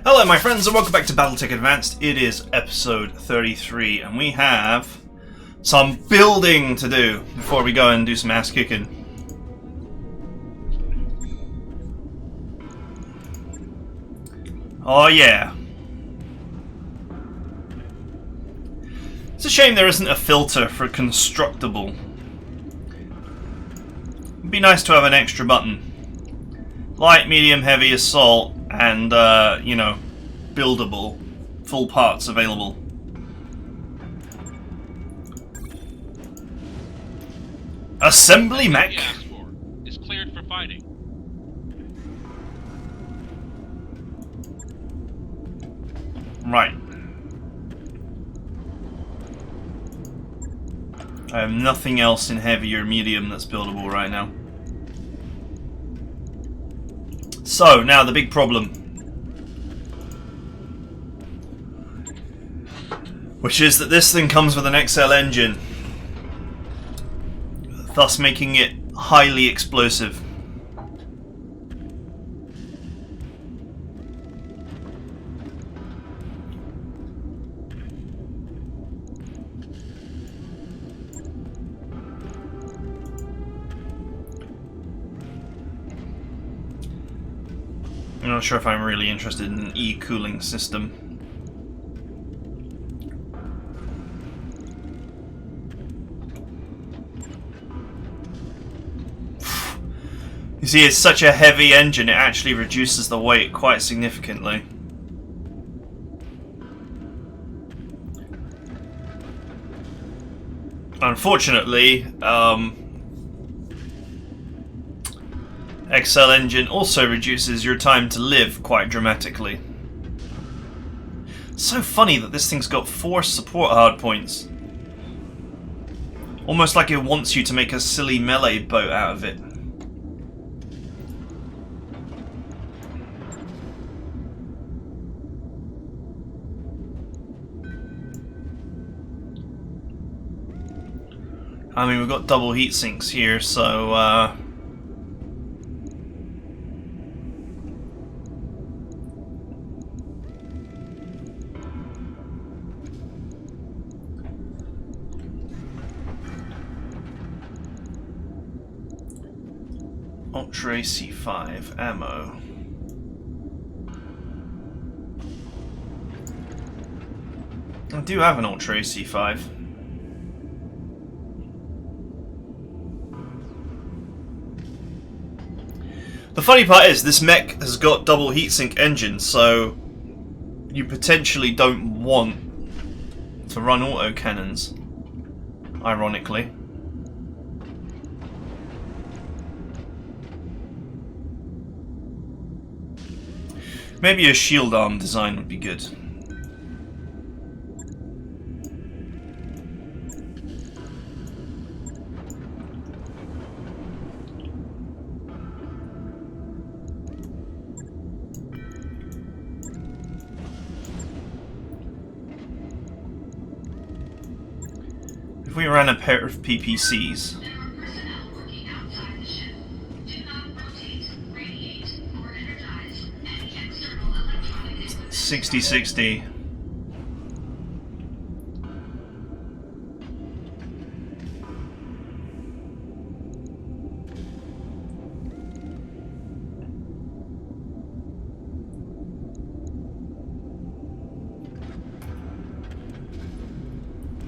Hello my friends and welcome back to Battletech Advanced. It is episode 33 and we have some building to do before we go and do some ass kicking. Oh yeah. It's a shame there isn't a filter for constructible. It'd be nice to have an extra button. Light, medium, heavy, assault, and, you know, buildable. Full parts available. Assembly mech? Is cleared for fighting. Right. I have nothing else in heavy or medium that's buildable right now. So, now the big problem. Which is that this thing comes with an XL engine. Thus making it highly explosive. I'm not sure if I'm really interested in an e-cooling system. You see, it's such a heavy engine, it actually reduces the weight quite significantly. Unfortunately, XL engine also reduces your time to live quite dramatically. It's so funny that this thing's got 4 support hardpoints. Almost like it wants you to make a silly melee boat out of it. I mean, we've got double heat sinks here, so Ultra AC5 ammo. I do have an Ultra AC5. The funny part is, this mech has got double heatsink engines, so you potentially don't want to run autocannons, ironically. Maybe a shield arm design would be good. If we ran a pair of PPCs. 60-60.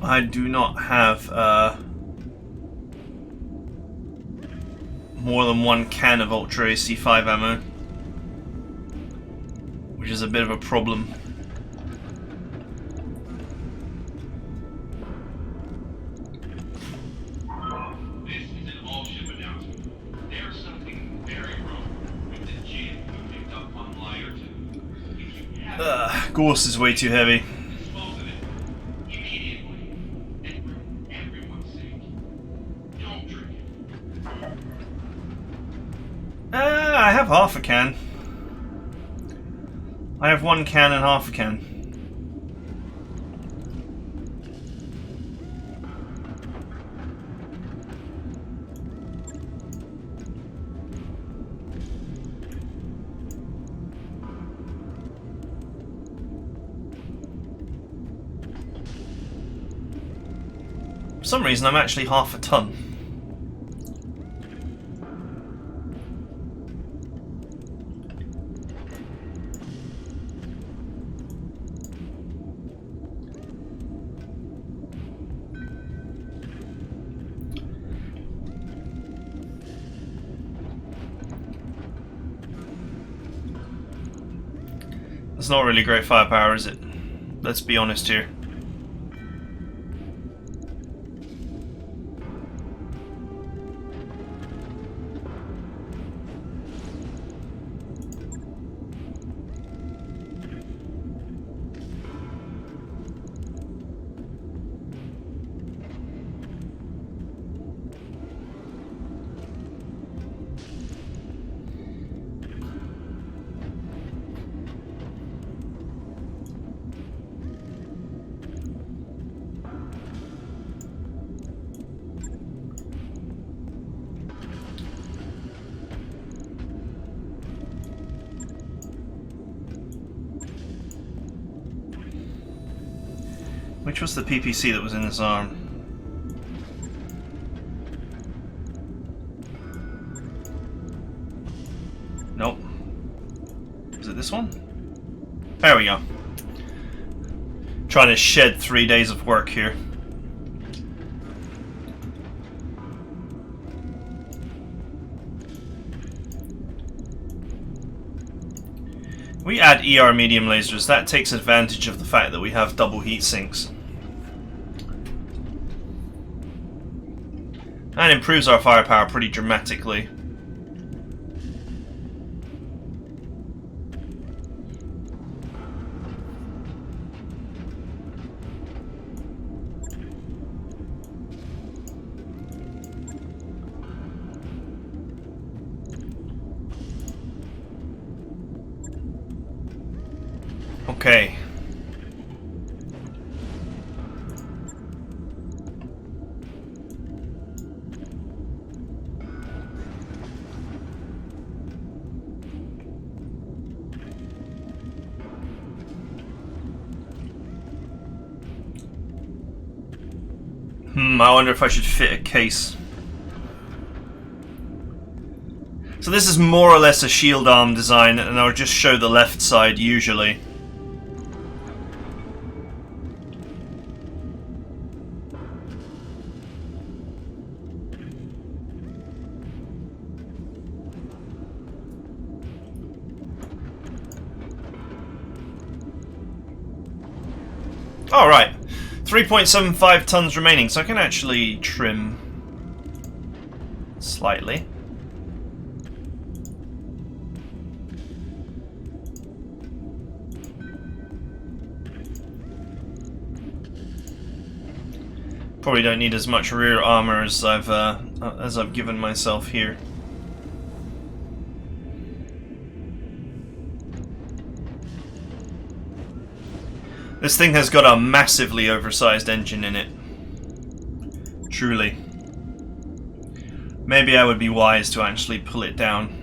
I do not have more than 1 can of Ultra AC5 ammo, which is a bit of a problem. This is an all-ship announcement. There's something very wrong with the jib you picked up on Liar 2. Gorse is way too heavy. Dispose of it immediately. And for everyone's sake, don't drink it. I have half a can. I have 1 can and half a can. some reason I'm actually half a ton. It's not really great firepower, is it? Let's be honest here. Which was the PPC that was in this arm? Nope. Is it this one? There we go. Trying to shed 3 days of work here. We add ER medium lasers. That takes advantage of the fact that we have double heat sinks. And improves our firepower pretty dramatically. Okay. I wonder if I should fit a case. So this is more or less a shield arm design, and I'll just show the left side usually. Alright, 3.75 tons remaining, so I can actually trim slightly. Probably don't need as much rear armor as I've given myself here. This thing has got a massively oversized engine in it. Truly. Maybe I would be wise to actually pull it down.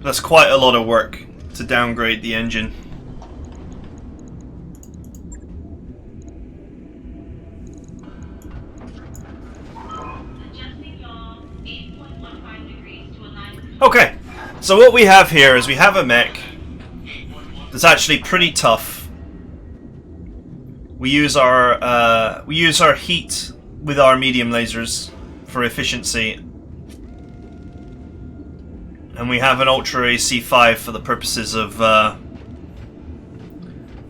That's quite a lot of work to downgrade the engine. Okay, so what we have here is we have a mech that's actually pretty tough. We use our heat with our medium lasers for efficiency, and we have an Ultra AC5 for the purposes of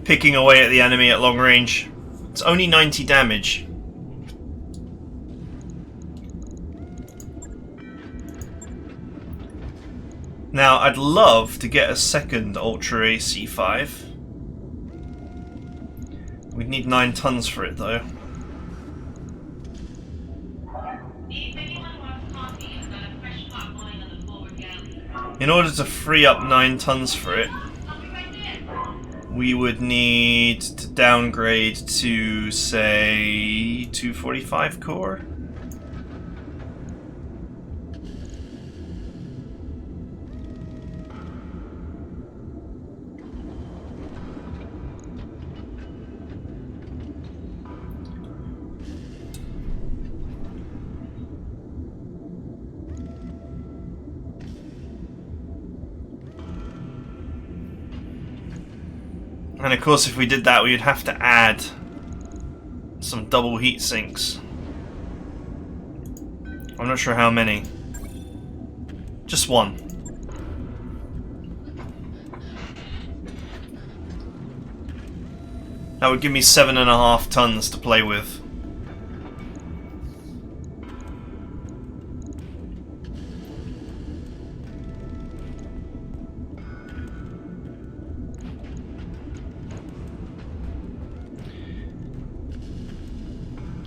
picking away at the enemy at long range. It's only 90 damage. Now, I'd love to get a second Ultra AC5. We'd need 9 tons for it, though. In order to free up 9 tons for it, we would need to downgrade to, say, 245 core. And of course, if we did that, we would have to add some double heat sinks. I'm not sure how many. Just one. That would give me 7.5 tons to play with.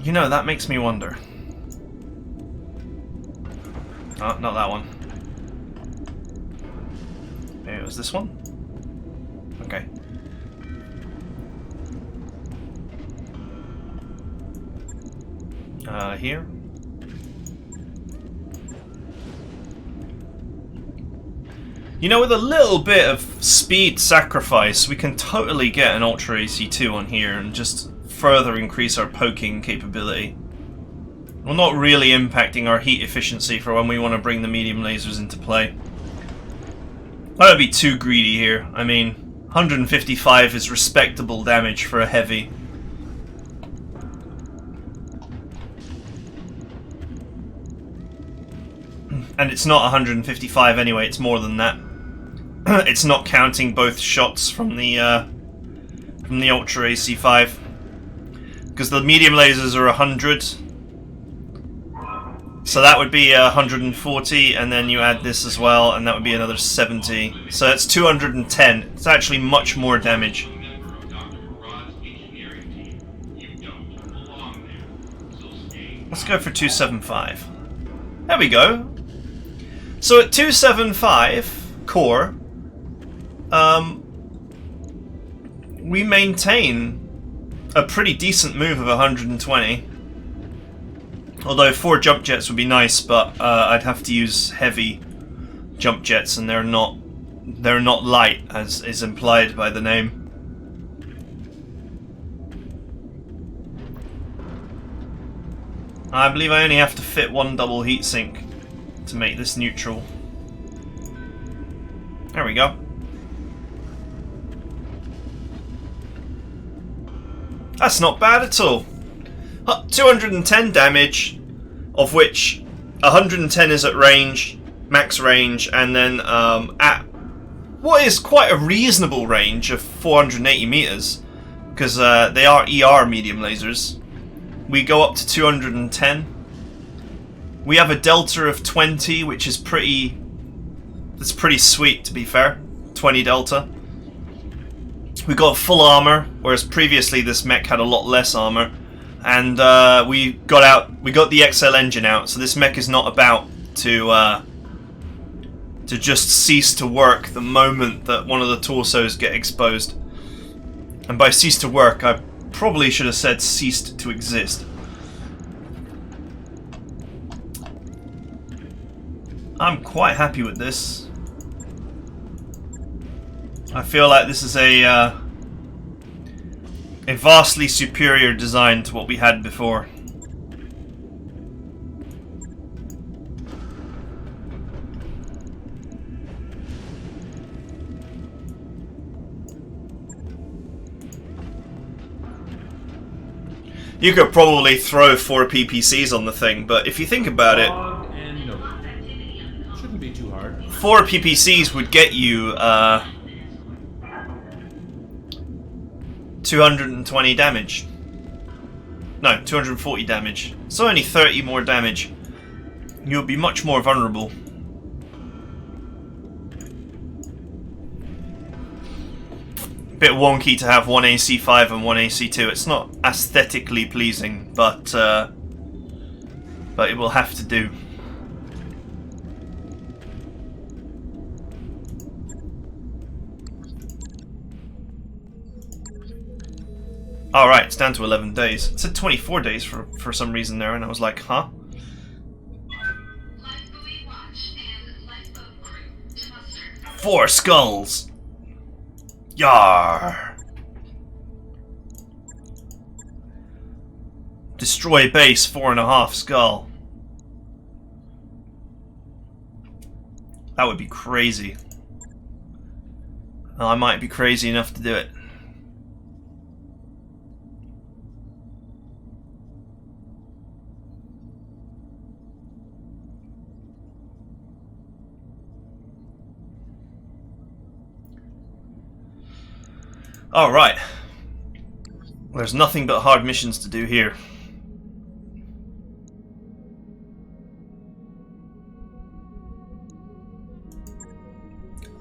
You know, that makes me wonder. Oh, not that one. Maybe it was this one? Okay. Here. You know, with a little bit of speed sacrifice, we can totally get an Ultra AC2 on here and just further increase our poking capability. We're not really impacting our heat efficiency for when we want to bring the medium lasers into play. I would be too greedy here. I mean, 155 is respectable damage for a heavy. And it's not 155 anyway, it's more than that. It's not counting both shots from the Ultra AC5. Because the medium lasers are 100. So that would be 140, and then you add this as well, and that would be another 70. So that's 210. It's actually much more damage. Let's go for 275. There we go. So at 275 core, we maintain a pretty decent move of 120. Although 4 jump jets would be nice, but I'd have to use heavy jump jets, and they're not light, as is implied by the name. I believe I only have to fit one double heatsink to make this neutral. There we go. That's not bad at all. 210 damage, of which 110 is at range, max range, and then at what is quite a reasonable range of 480 meters, because they are ER medium lasers. We go up to 210. We have a delta of 20, which is that's pretty sweet, to be fair. 20 delta. We got full armor, whereas previously this mech had a lot less armor. And we got the XL engine out, so this mech is not about to just cease to work the moment that one of the torsos get exposed. And by cease to work, I probably should have said ceased to exist. I'm quite happy with this. I feel like this is a vastly superior design to what we had before. You could probably throw 4 PPCs on the thing, but if you think about it, shouldn't be too hard. 4 PPCs would get you 220 damage. No, 240 damage. So only 30 more damage. You'll be much more vulnerable. Bit wonky to have one AC5 and one AC2. It's not aesthetically pleasing, but it will have to do. Alright, it's down to 11 days. It said 24 days for some reason there, and I was like, huh? Lifebuoy watch and lifeboat crew to muster. 4 skulls! Yar! Destroy base, 4.5 skull. That would be crazy. Well, I might be crazy enough to do it. Alright. There's nothing but hard missions to do here.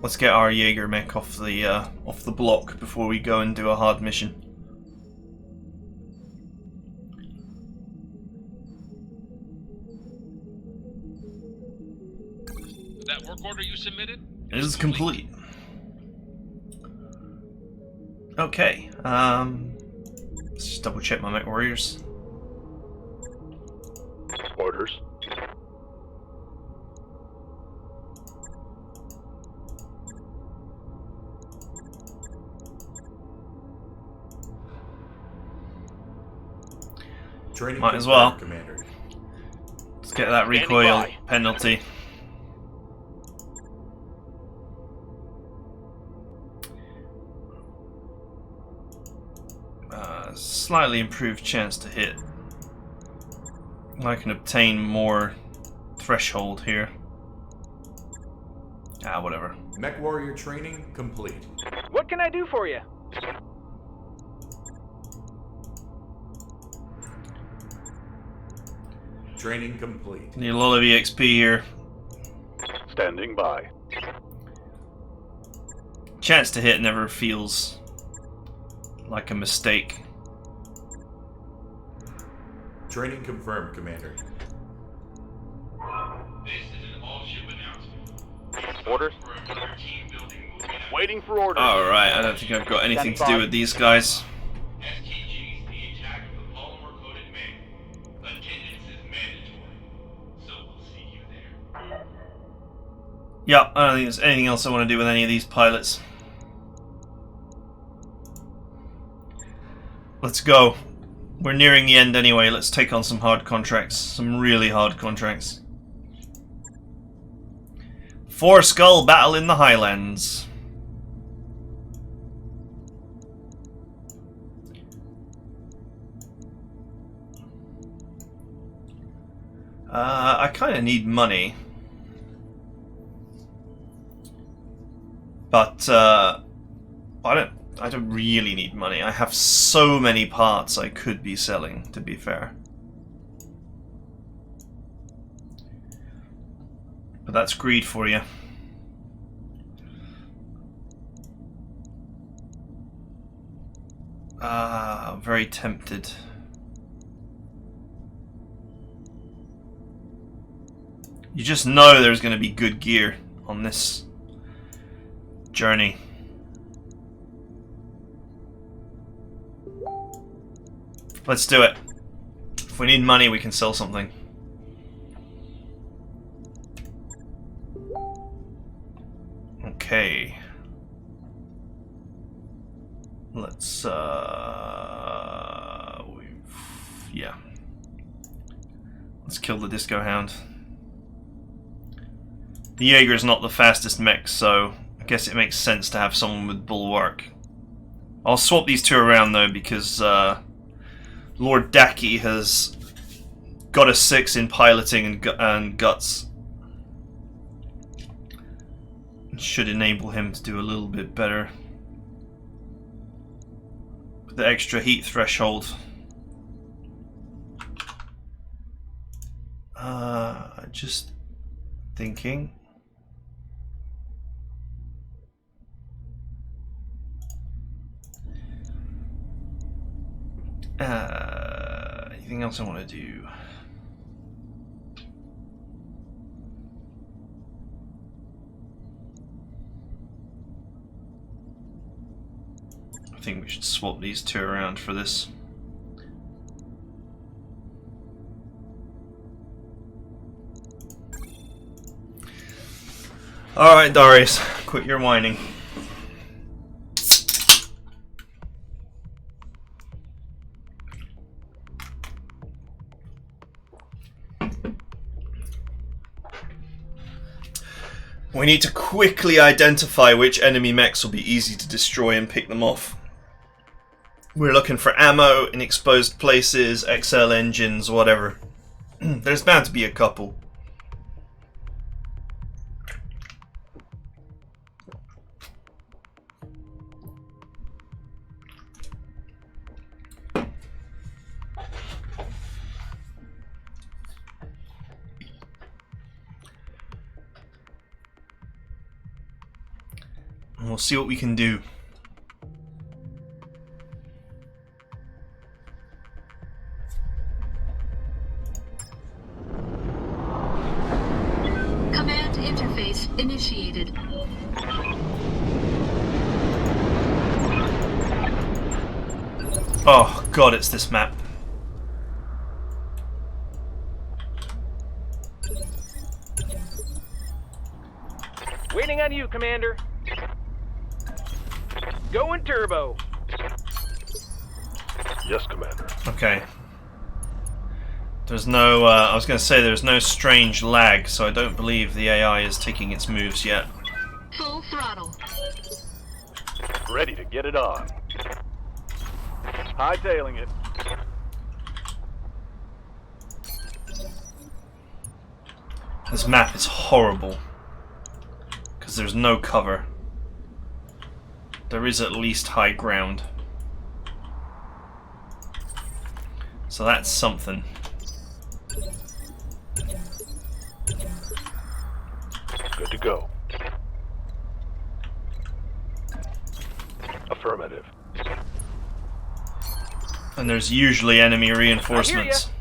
Let's get our Jaeger mech off the block before we go and do a hard mission. That work order you submitted? It is complete. Okay. Let's just double check my mech warriors. Orders. Training Might as well. Commander. Let's get that Standing recoil by. penalty. Slightly improved chance to hit. I can obtain more threshold here. Ah, whatever. Mech warrior training complete. What can I do for you? Training complete. Need a lot of EXP here. Standing by. Chance to hit never feels like a mistake. Training confirmed, Commander. This is an all-ship announcement. Orders. For another team building movement. Waiting for orders. Alright, I don't think I've got anything to do with these guys. STG's the attack of the polymer-coated man. Attendance is mandatory. So we'll see you there. Yeah, I don't think there's anything else I want to do with any of these pilots. Let's go. We're nearing the end anyway. Let's take on some hard contracts. Some really hard contracts. Four Skull Battle in the Highlands. I kind of need money. But I don't really need money. I have so many parts I could be selling, to be fair. But that's greed for you. I'm very tempted. You just know there's going to be good gear on this journey. Let's do it. If we need money, we can sell something. Okay. Let's, yeah. Let's kill the Disco Hound. The Jaeger is not the fastest mech, so I guess it makes sense to have someone with Bulwark. I'll swap these two around though, because Lord Daki has got a 6 in piloting and guts. Should enable him to do a little bit better. The extra heat threshold. Just thinking. Anything else I want to do? I think we should swap these two around for this. Alright, Darius, quit your whining. We need to quickly identify which enemy mechs will be easy to destroy and pick them off. We're looking for ammo in exposed places, XL engines, whatever. There's bound to be a couple. we'll see what we can do. Command interface initiated. Oh god, it's this map. Waiting on you, Commander. Going turbo. Yes, Commander. Okay. There's no, I was going to say there's no strange lag, so I don't believe the AI is taking its moves yet. Full throttle. Ready to get it on. Hightailing it. This map is horrible. Because there's no cover. There is at least high ground. So that's something. Good to go. Affirmative. And there's usually enemy reinforcements.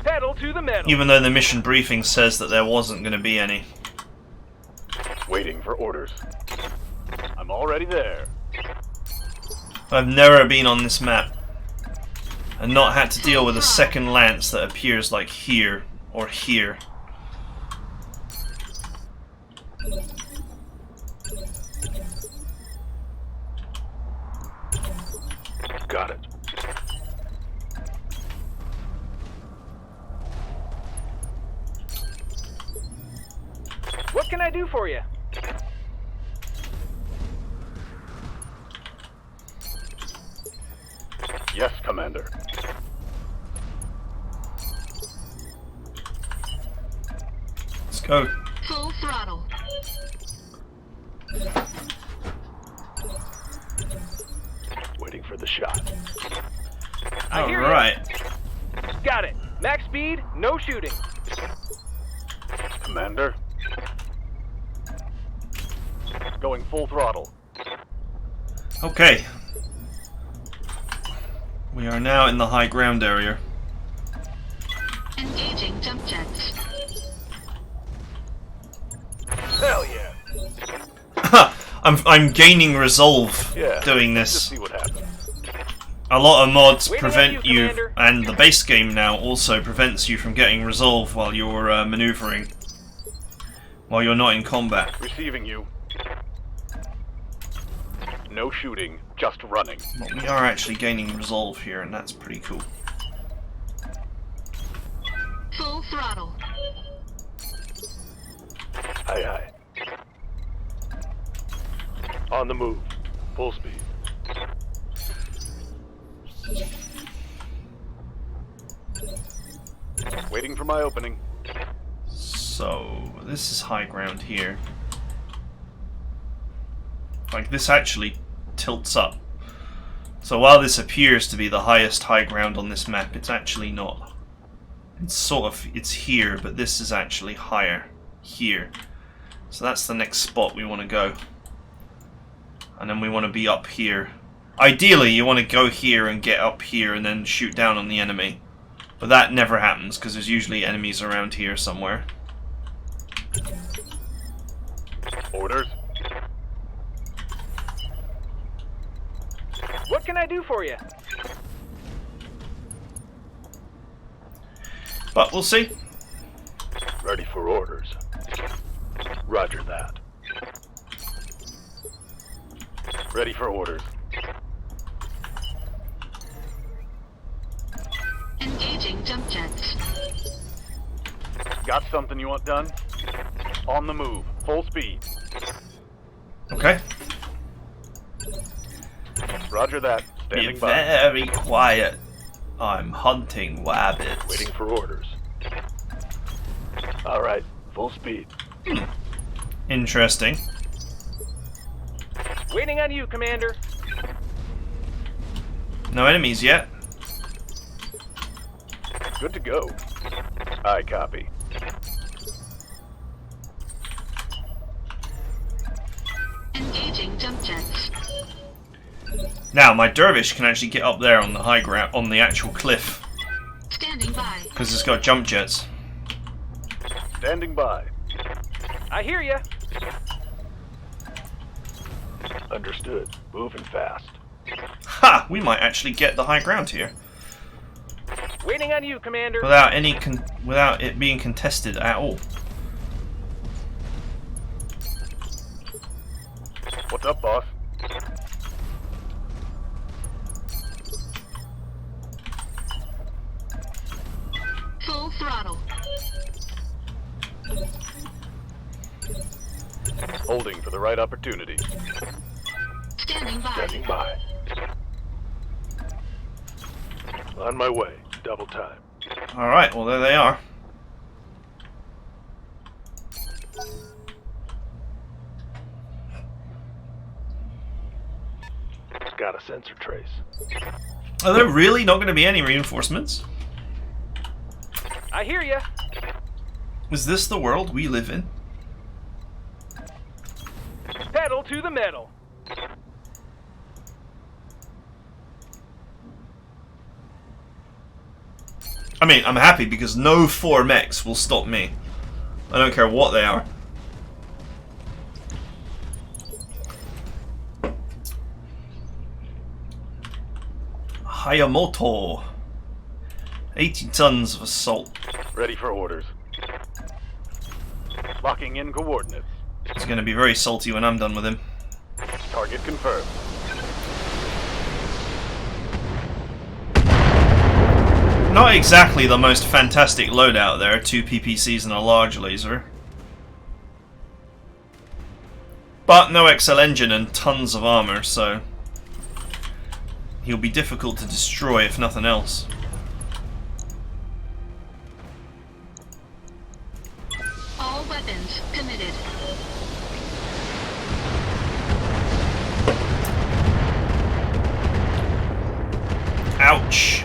Pedal to the metal. Even though the mission briefing says that there wasn't going to be any. Waiting for orders. I'm already there. I've never been on this map and not had to deal with a second lance that appears like here or here. Got it. What can I do for you? Yes, Commander. Let's go. Full throttle. Waiting for the shot. I hear ya. Alright. Got it. Max speed, no shooting. Commander. Going full throttle. Okay. We are now in the high ground area. Engaging jump jets. Hell yeah. I'm gaining resolve Yeah. doing Just this. see what happens. A lot of mods Waiting on prevent you, you, Commander. and the base game now also prevents you from getting resolve while you're maneuvering, while you're not in combat. Receiving you. No shooting, just running. But we are actually gaining resolve here, and that's pretty cool. Full throttle. Aye, aye. On the move. Full speed. Waiting for my opening. So, this is high ground here. Like, this actually tilts up. So while this appears to be the highest high ground on this map, it's actually not. It's sort of, it's here, but this is actually higher. Here. So that's the next spot we want to go. And then we want to be up here. Ideally, you want to go here and get up here and then shoot down on the enemy. But that never happens, because there's usually enemies around here somewhere. Orders. What can I do for you? But we'll see. Ready for orders. Roger that. Ready for orders. Engaging jump jets. Got something you want done? On the move. Full speed. Okay. Roger that. Be Standing by. very quiet. I'm hunting rabbits. Waiting for orders. Alright. Full speed. Interesting. Waiting on you, Commander. No enemies yet. Good to go. I copy. jump jets. Now, my dervish can actually get up there on the high ground, on the actual cliff, Standing by. because it's got jump jets. Standing by. I hear ya. Understood. Moving fast. Ha! We might actually get the high ground here Waiting on you, Commander. without it being contested at all. What's up, boss? Full throttle. Holding for the right opportunity. Standing by. Standing by. On my way. Double time. Alright, well there they are. Got a sensor trace. Are there really not going to be any reinforcements? I hear ya. Is this the world we live in? Pedal to the metal. I mean, I'm happy because no 4 mechs will stop me. I don't care what they are. Hayamoto. 80 tons of assault. Ready for orders. Locking in coordinates. He's going to be very salty when I'm done with him. Target confirmed. Not exactly the most fantastic loadout there, 2 PPCs and a large laser. But no XL engine and tons of armor, so he'll be difficult to destroy if nothing else. All weapons committed. Ouch.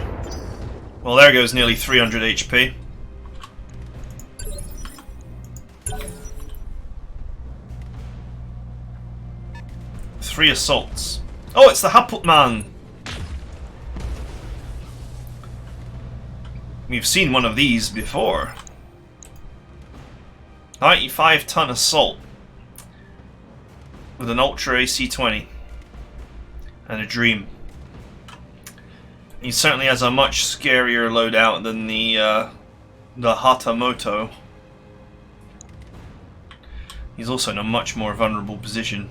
Well, there goes nearly 300 HP. Three assaults. Oh, it's the TheEdmon! We've seen one of these before. 95-ton assault with an Ultra AC-20 and a Dream. He certainly has a much scarier loadout than the Hatamoto. He's also in a much more vulnerable position.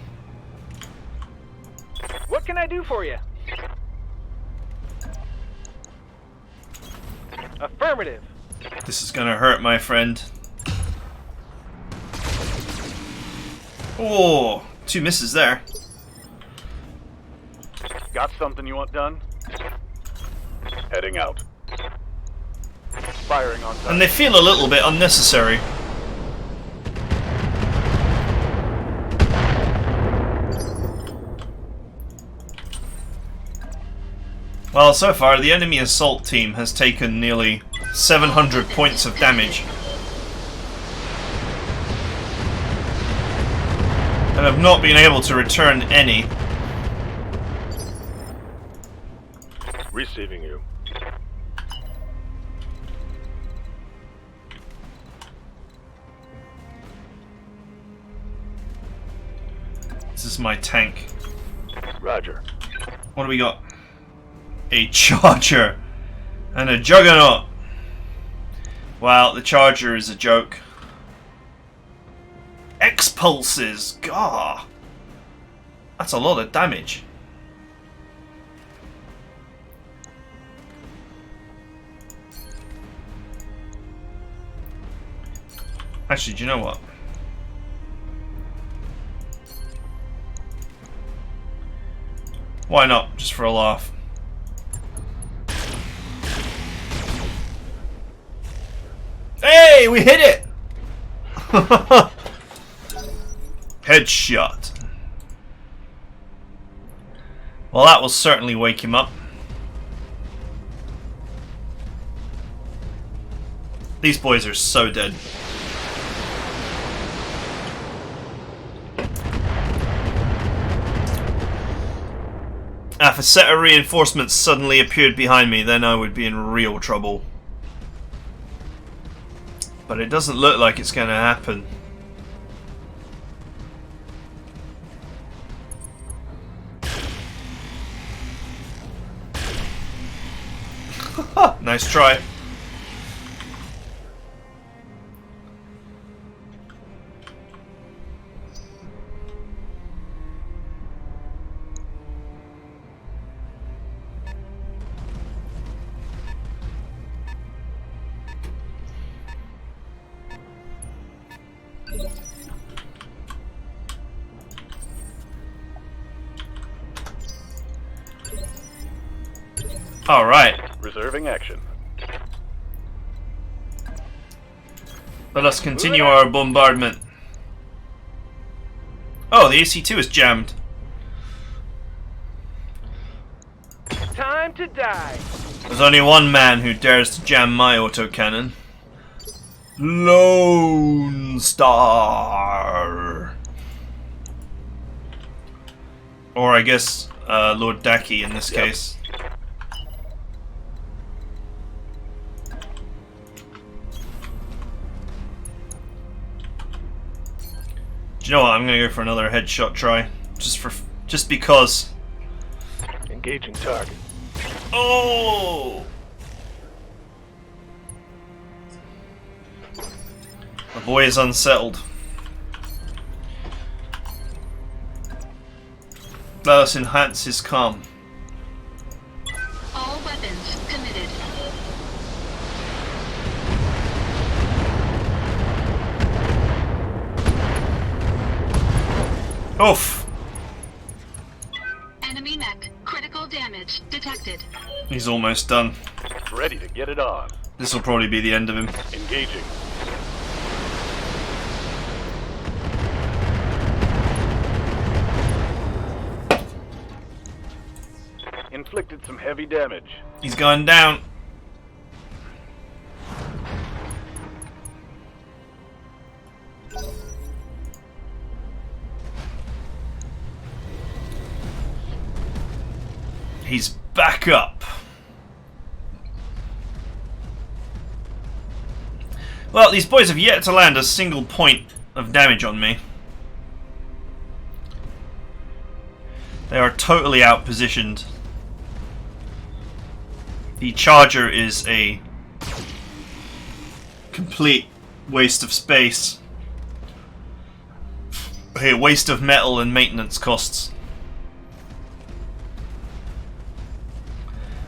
What can I do for you? Affirmative. This is gonna hurt, my friend. Oh, 2 misses there. Got something you want done? Heading out. Firing on time. And they feel a little bit unnecessary. Well, so far, the enemy assault team has taken nearly 700 points of damage. And have not been able to return any. Receiving you. This is my tank. Roger. What do we got? A Charger and a Juggernaut. Well, the Charger is a joke. X-pulses! Gah! That's a lot of damage. Actually, do you know what? Why not? Just for a laugh. Hey, we hit it! Headshot. Well, that will certainly wake him up. These boys are so dead. If a set of reinforcements suddenly appeared behind me, then I would be in real trouble. But it doesn't look like it's going to happen. Nice try. All right. Reserving action. Let us continue our bombardment. Oh, the AC-2 is jammed. Time to die. There's only one man who dares to jam my autocannon. Lone Star. Or I guess Lord Daki in this case. Do you know what? I'm gonna go for another headshot try, just because. Engaging target. Oh! The boy is unsettled. Let us enhance his calm. All weapons committed. Oof! Enemy mech. Critical damage detected. He's almost done. Ready to get it on. This will probably be the end of him. Engaging. Inflicted some heavy damage. He's going down. He's back up. Well, these boys have yet to land a single point of damage on me. They are totally outpositioned. The Charger is a complete waste of space. A waste of metal and maintenance costs.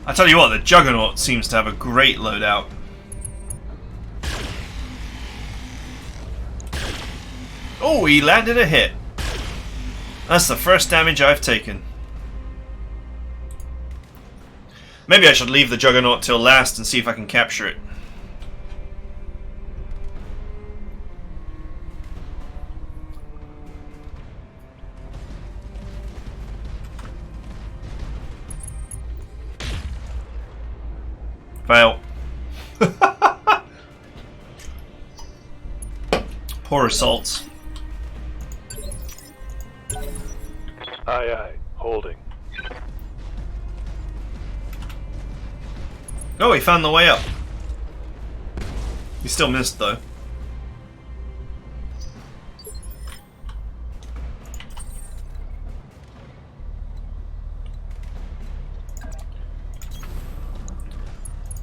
I tell you what, the Juggernaut seems to have a great loadout. Oh, he landed a hit. That's the first damage I've taken. Maybe I should leave the Juggernaut till last and see if I can capture it. Fail. Poor assaults. Aye, aye. Holding. Oh, he found the way up. He still missed though.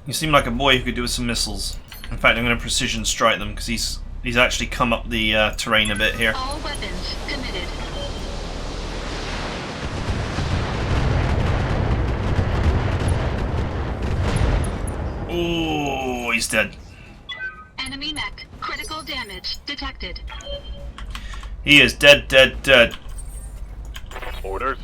You seem like a boy who could do with some missiles. In fact, I'm going to precision strike them because he's actually come up the terrain a bit here. All weapons committed. Oh, he's dead. Enemy mech. Critical damage detected. He is dead, dead, dead. Orders.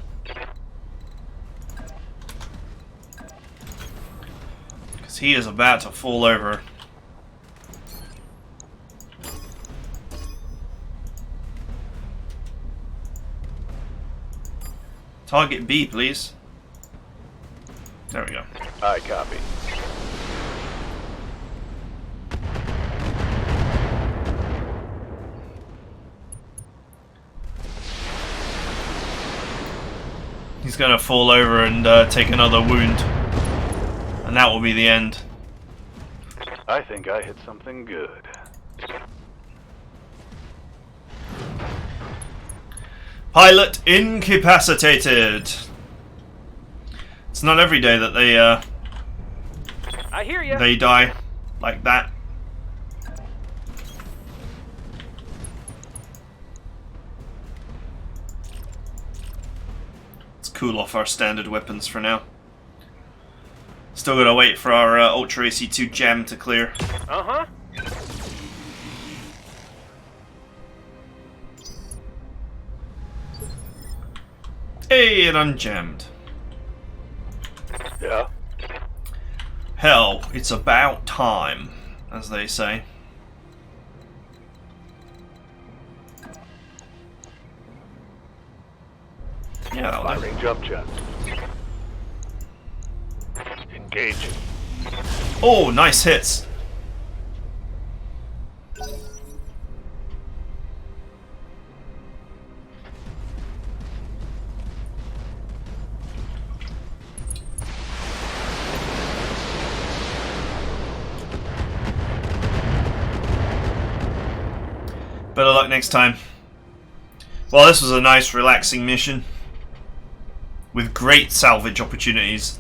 Because he is about to fall over. Target B, please. There we go. Aye, copy. He's He's gonna fall over and take another wound. And that will be the end. I think I hit something good. Pilot incapacitated. It's not every day that I hear you. they die like that. Let's cool off our standard weapons for now. Still gotta wait for our Ultra AC2 gem to clear. Uh-huh. Hey, it unjammed. Yeah? Hell, it's about time, as they say. Yeah, that'll do. Firing jump jets. Engaging. Oh, nice hits. Better luck next time. Well, this was a nice, relaxing mission with great salvage opportunities.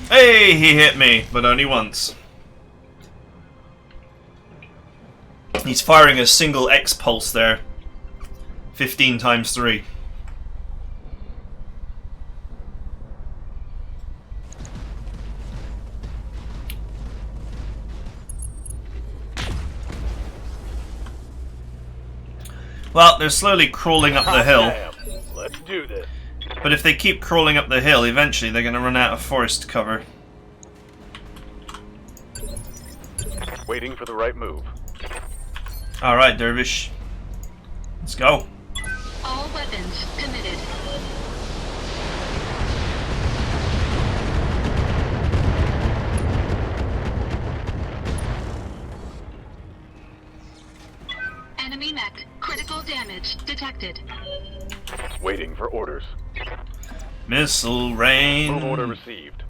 Hey, he hit me, but only once. He's firing a single X pulse there. 15 times 3. Well, they're slowly crawling up the hill. Damn. Let's do this. But if they keep crawling up the hill, eventually they're going to run out of forest cover. Waiting for the right move. Alright, Dervish. Let's go. All weapons committed. Enemy mech. Critical damage detected. Waiting for orders. Missile rain. Move order received.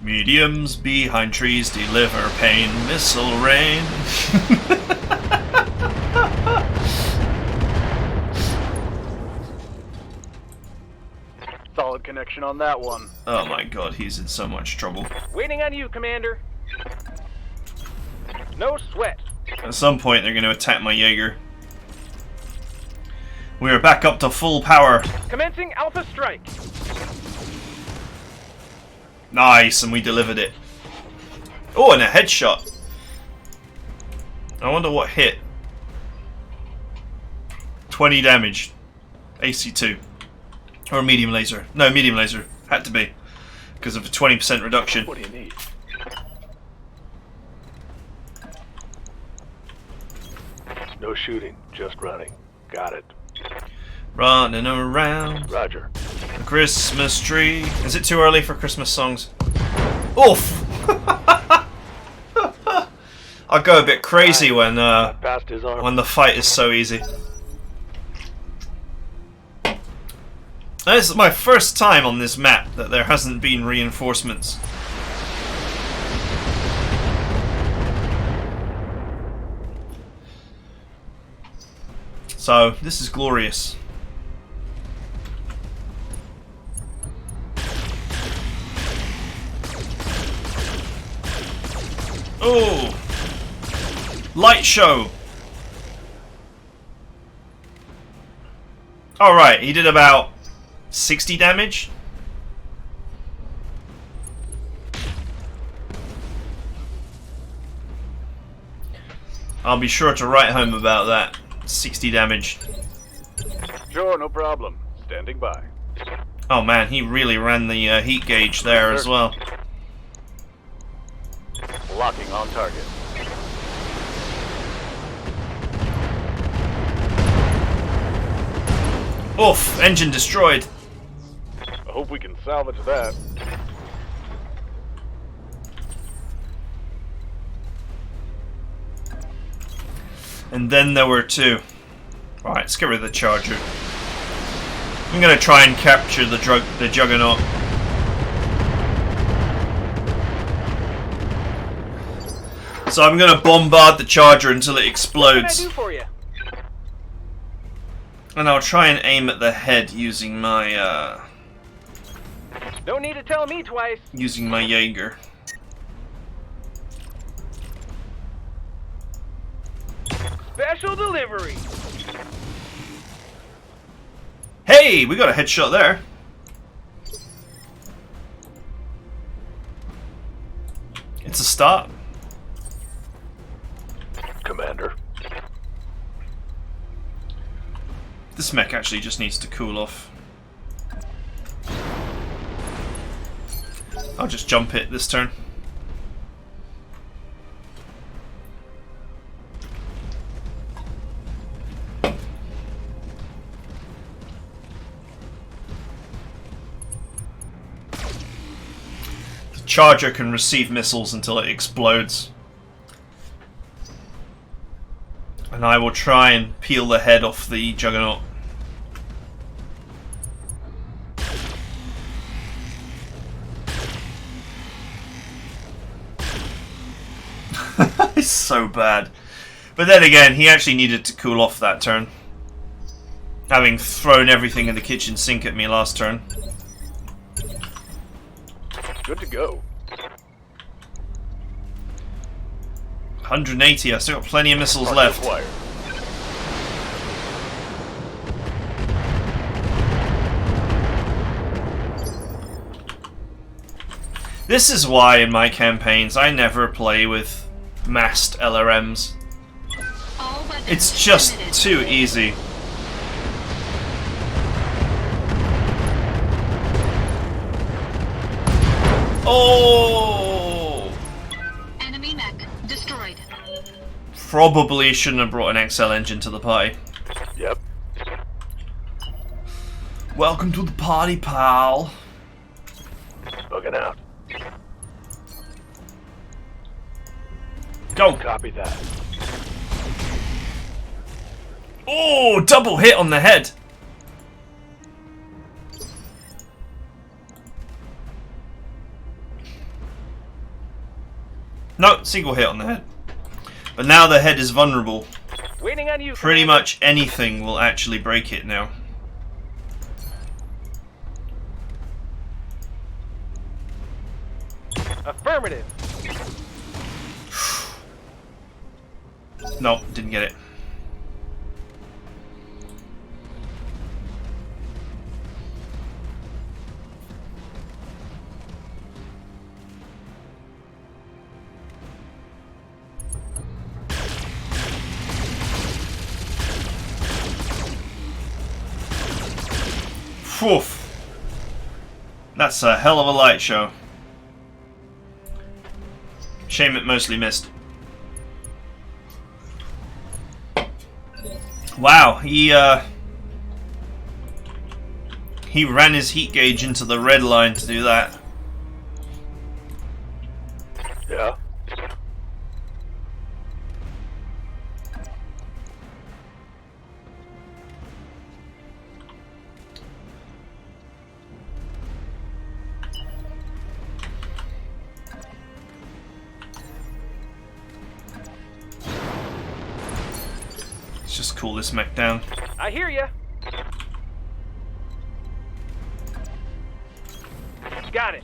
Mediums behind trees deliver pain. Missile rain. Solid connection on that one. Oh my god, he's in so much trouble. Waiting on you, Commander. No sweat. At some point they're going to attack my Jaeger. We are back up to full power. Commencing Alpha Strike. Nice, and we delivered it. Oh, and a headshot. I wonder what hit. 20 damage. AC2. Or medium laser. No, medium laser. Had to be. Because of a 20% reduction. What do you need? No shooting, just running. Got it. Running around Roger. the Christmas tree. Is it too early for Christmas songs? Oof! I go a bit crazy when Past his arm. the fight is so easy. This is my first time on this map that there hasn't been reinforcements. So, this is glorious. Oh! Light show! Alright, he did about 60 damage. I'll be sure to write home about that. 60 damage. Sure, no problem. Standing by. Oh man, he really ran the heat gauge there as well. Locking on target. Oof, engine destroyed. I hope we can salvage that. And then there were two. Right, let's get rid of the Charger. I'm gonna try and capture the Juggernaut. So I'm gonna bombard the Charger until it What can I explodes. do for you? And I'll try and aim at the head using my No need to tell me twice. Jaeger. Special delivery. Hey, we got a headshot there. It's a start. Commander. This mech actually just needs to cool off. I'll just jump it this turn. The Charger can receive missiles until it explodes. And I will try and peel the head off the Juggernaut. It's so bad. But then again, he actually needed to cool off that turn. Having thrown everything in the kitchen sink at me last turn. Good to go. 180, I still got plenty of missiles Target left. acquired. This is why in my campaigns I never play with massed LRMs. All weapons It's just permitted. too easy. Oh! Enemy mech destroyed. Probably shouldn't have brought an XL engine to the party. Yep. Welcome to the party, pal. Bugging out. Go! Copy that. Oh, double hit on the head. No, single hit on the head. But now the head is vulnerable. Waiting on you. Pretty Commander. much anything will actually break it now. Affirmative. No, didn't get it. Woof. That's a hell of a light show. Shame it mostly missed. Wow, he ran his heat gauge into the red line to do that. Yeah. Let's just cool this mech down. I hear ya. Got it.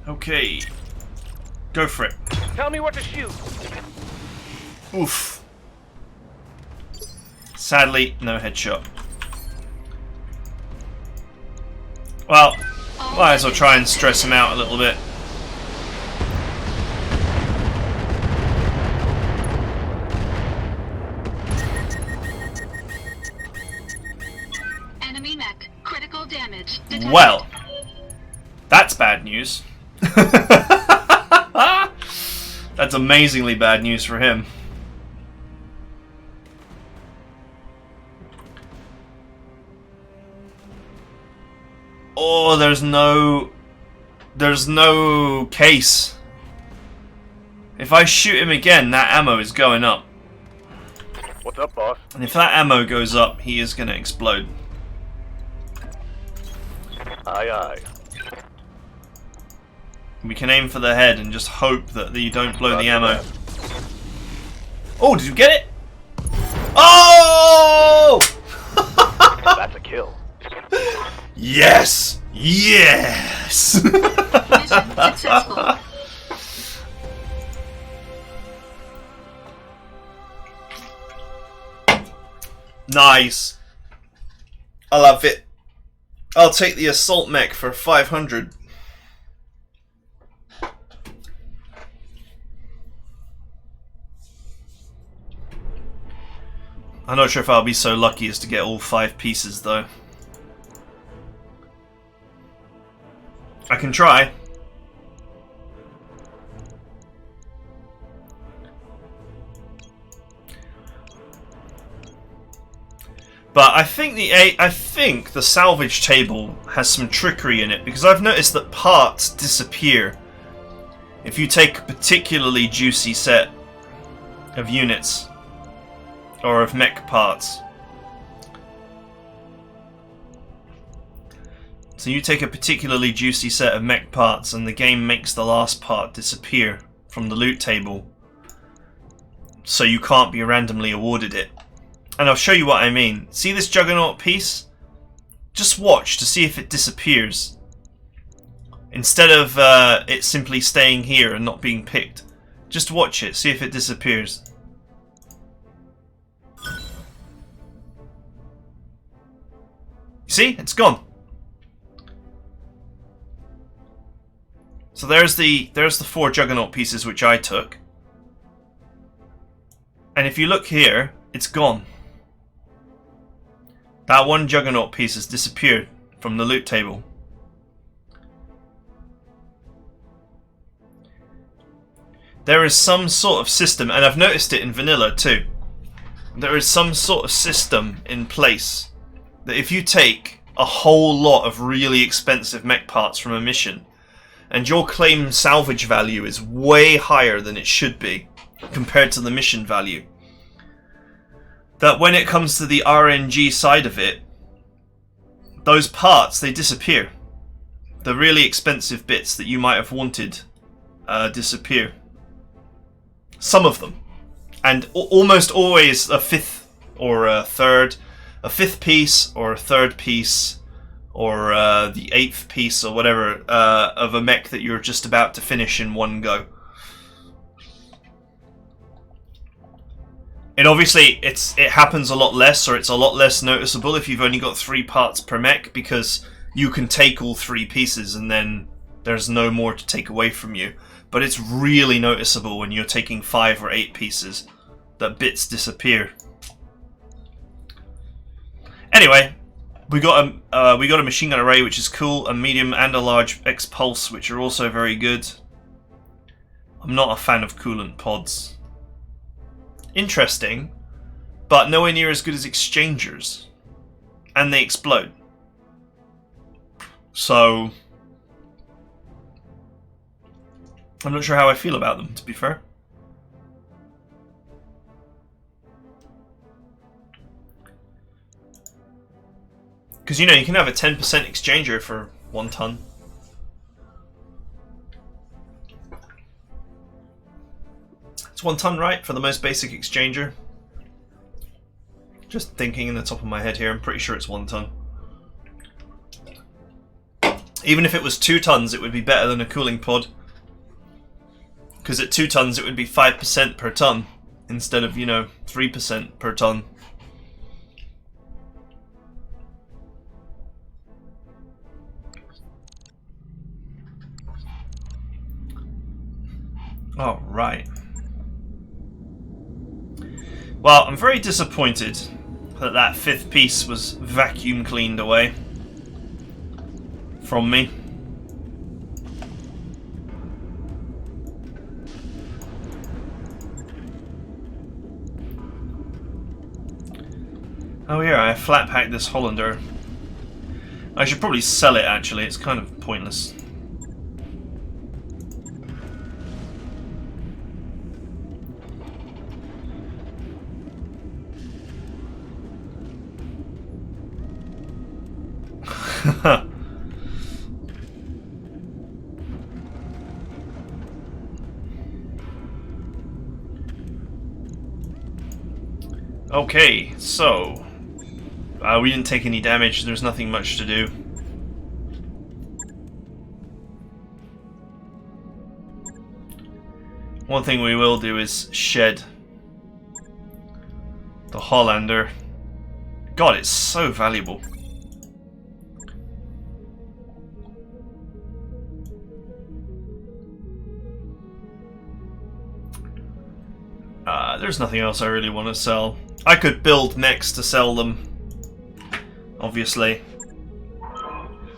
Okay. Go for it. Tell me what to shoot. Oof. Sadly, no headshot. Well, might as well try and stress him out a little bit. Enemy mech critical damage detected. Well, that's bad news. That's amazingly bad news for him. Oh, there's no case. If I shoot him again, that ammo is going up. What's up, boss? And if that ammo goes up, he is going to explode. Aye, aye. We can aim for the head and just hope that you don't blow the Roger ammo. that. Oh, did you get it? Oh! That's a kill. Yes! Yes! Mission successful. Nice. I love it. I'll take the assault mech for 500. I'm not sure if I'll be so lucky as to get all 5 pieces though. I can try. But I think the salvage table has some trickery in it, because I've noticed that parts disappear if you take a particularly juicy set of units or of mech parts. So you take a particularly juicy set of mech parts and the game makes the last part disappear from the loot table, so you can't be randomly awarded it. And I'll show you what I mean. See this Juggernaut piece? Just watch to see if it disappears, instead of it simply staying here and not being picked. Just watch it, see if it disappears. See? It's gone. So there's the 4 Juggernaut pieces which I took. And if you look here, it's gone. That 1 Juggernaut piece has disappeared from the loot table. There is some sort of system, and I've noticed it in vanilla too. There is some sort of system in place that if you take a whole lot of really expensive mech parts from a mission, and your claim salvage value is way higher than it should be compared to the mission value, that when it comes to the RNG side of it, those parts, they disappear. The really expensive bits that you might have wanted disappear. Some of them. And almost always a 5th or a 3rd, a 5th piece or a 3rd piece, or the 8th piece or whatever of a mech that you're just about to finish in one go. And obviously it happens a lot less, or it's a lot less noticeable if you've only got 3 parts per mech, because you can take all 3 pieces and then there's no more to take away from you. But it's really noticeable when you're taking 5 or 8 pieces that bits disappear. Anyway, we got a machine gun array, which is cool, a medium and a large X-Pulse, which are also very good. I'm not a fan of coolant pods. Interesting, but nowhere near as good as exchangers. And they explode. So I'm not sure how I feel about them, to be fair. Because, you know, you can have a 10% exchanger for 1 ton. It's 1 ton, right? For the most basic exchanger. Just thinking in the top of my head here, I'm pretty sure it's 1 ton. Even if it was 2 tons, it would be better than a cooling pod. Because at 2 tons, it would be 5% per ton, instead of, you know, 3% per ton. Oh, right. Well, I'm very disappointed that that 5th piece was vacuum cleaned away from me. Oh yeah, I flat packed this Hollander. I should probably sell it actually, it's kind of pointless. Okay, so we didn't take any damage. There's nothing much to do. One thing we will do is shed the Hollander. God, it's so valuable. There's nothing else I really want to sell. I could build mechs to sell them, obviously. This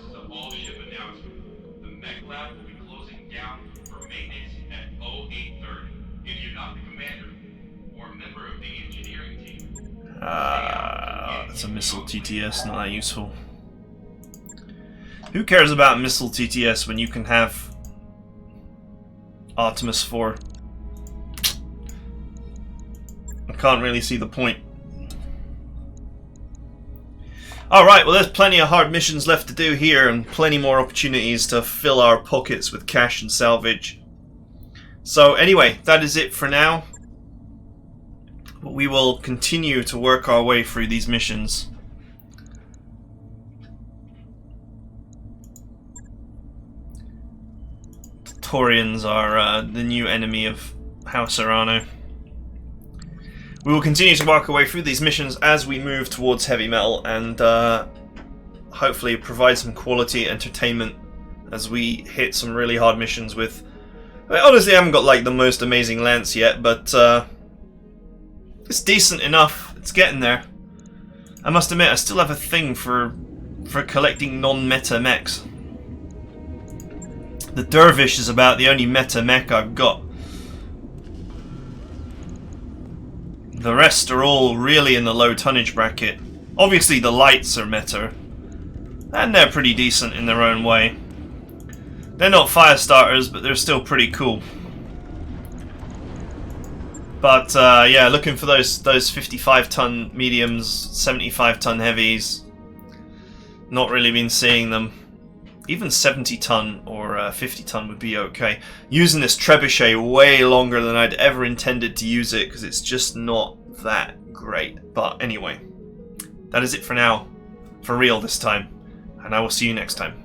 is an all-ship announcement. The mech lab will be closing down for maintenance at 0830. If you're not the commander or a member of the engineering team, It's a missile TTS, not that useful. Who cares about missile TTS when you can have Artemis 4? I can't really see the point. Alright, well there's plenty of hard missions left to do here and plenty more opportunities to fill our pockets with cash and salvage. So anyway, that is it for now. We will continue to work our way through these missions. Taurians are the new enemy of House Arano. We will continue to work our way through these missions as we move towards heavy metal and hopefully provide some quality entertainment as we hit some really hard missions with... honestly, I haven't got like the most amazing lance yet, but it's decent enough. It's getting there. I must admit, I still have a thing for collecting non-meta mechs. The Dervish is about the only meta mech I've got. The rest are all really in the low tonnage bracket. Obviously the lights are meta, and they're pretty decent in their own way. They're not fire starters, but they're still pretty cool. But yeah, looking for those 55-ton mediums, 75-ton heavies. Not really been seeing them. Even 70-ton or 50-ton would be okay. Using this trebuchet way longer than I'd ever intended to use it because it's just not that great. But anyway, that is it for now. For real this time. And I will see you next time.